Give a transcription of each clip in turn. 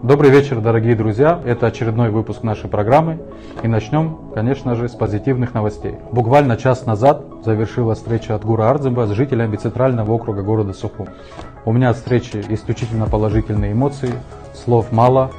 Добрый вечер, дорогие друзья. Это очередной выпуск нашей программы. И начнем, конечно же, с позитивных новостей. Буквально час назад завершилась встреча Адгура Ардзинба с жителями Центрального округа города Сухум. У меня от встречи исключительно положительные эмоции, слов мало.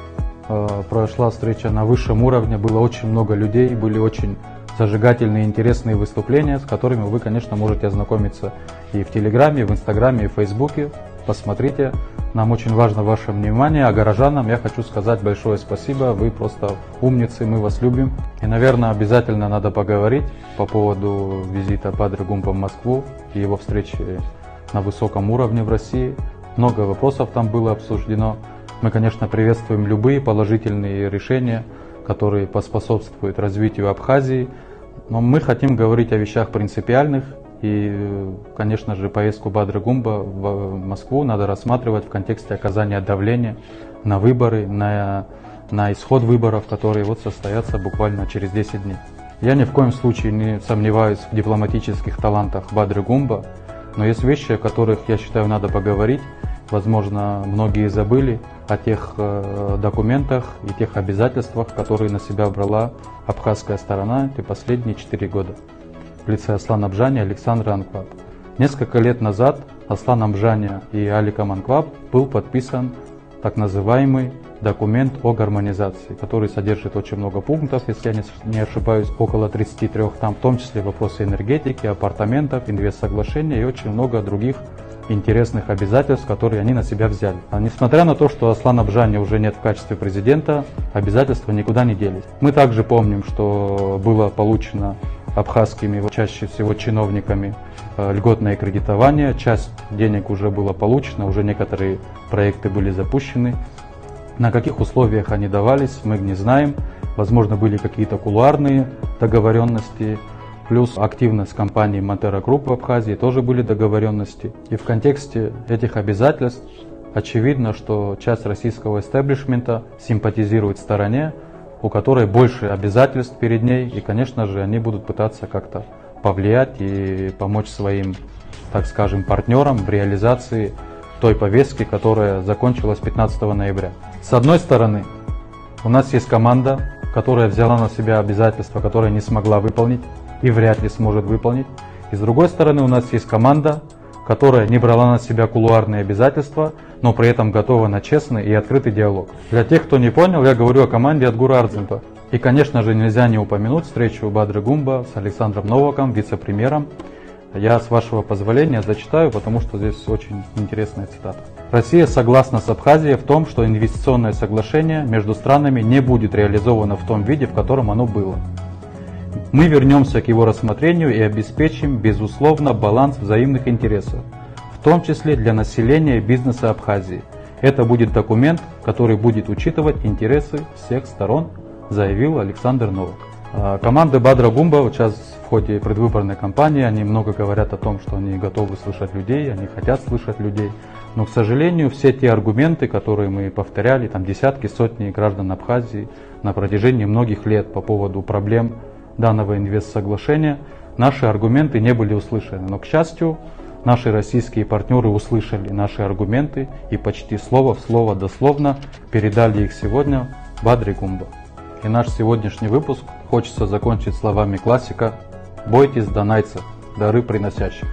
Прошла встреча на высшем уровне, было очень много людей, были очень зажигательные, интересные выступления, с которыми вы, конечно, можете ознакомиться и в Телеграме, и в Инстаграме, и в Фейсбуке. Посмотрите. Нам очень важно ваше внимание, а горожанам я хочу сказать большое спасибо, вы просто умницы, мы вас любим. И, наверное, обязательно надо поговорить по поводу визита Бадры Гумба в Москву и его встречи на высоком уровне в России. Много вопросов там было обсуждено. Мы, конечно, приветствуем любые положительные решения, которые поспособствуют развитию Абхазии, но мы хотим говорить о вещах принципиальных. И, конечно же, поездку Бадры Гумба в Москву надо рассматривать в контексте оказания давления на выборы, на исход выборов, которые состоятся буквально через 10 дней. Я ни в коем случае не сомневаюсь в дипломатических талантах Бадры Гумба, но есть вещи, о которых, я считаю, надо поговорить. Возможно, многие забыли о тех документах и тех обязательствах, которые на себя брала абхазская сторона эти последние 4 года. В лице Аслана Абжани и Александра Анкваб. Несколько лет назад Асланом Абжани и Аликом Анкваб был подписан так называемый документ о гармонизации, который содержит очень много пунктов, если я не ошибаюсь, около 33, там в том числе вопросы энергетики, апартаментов, инвестсоглашения и очень много других интересных обязательств, которые они на себя взяли. А несмотря на то, что Аслана Абжани уже нет в качестве президента, обязательства никуда не делись. Мы также помним, что было получено абхазскими, чаще всего чиновниками, льготное кредитование. Часть денег уже было получено, уже некоторые проекты были запущены. На каких условиях они давались, мы не знаем. Возможно, были какие-то кулуарные договоренности. Плюс активность компании Монтера Групп в Абхазии тоже были договоренности. И в контексте этих обязательств очевидно, что часть российского истеблишмента симпатизирует стороне, у которой больше обязательств перед ней, и, конечно же, они будут пытаться как-то повлиять и помочь своим, так скажем, партнерам в реализации той повестки, которая закончилась 15 ноября. С одной стороны, у нас есть команда, которая взяла на себя обязательства, которые не смогла выполнить и вряд ли сможет выполнить. И с другой стороны, у нас есть команда, которая не брала на себя кулуарные обязательства, но при этом готова на честный и открытый диалог. Для тех, кто не понял, я говорю о команде Адгура Ардзинба. И, конечно же, нельзя не упомянуть встречу Бадры Гумба с Александром Новаком, вице-премьером. Я, с вашего позволения, зачитаю, потому что здесь очень интересная цитата. Россия согласна с Абхазией в том, что инвестиционное соглашение между странами не будет реализовано в том виде, в котором оно было. Мы вернемся к его рассмотрению и обеспечим, безусловно, баланс взаимных интересов, в том числе для населения и бизнеса Абхазии. Это будет документ, который будет учитывать интересы всех сторон, заявил Александр Новак. Команда Бадра Гумба сейчас в ходе предвыборной кампании, они много говорят о том, что они готовы слышать людей, они хотят слышать людей. Но, к сожалению, все те аргументы, которые мы повторяли, там десятки, сотни граждан Абхазии на протяжении многих лет по поводу проблем данного инвестсоглашения, наши аргументы не были услышаны. Но, к счастью, наши российские партнеры услышали наши аргументы и почти слово в слово дословно передали их сегодня Бадре Гумба. И наш сегодняшний выпуск хочется закончить словами классика: «Бойтесь донайцев, дары приносящих».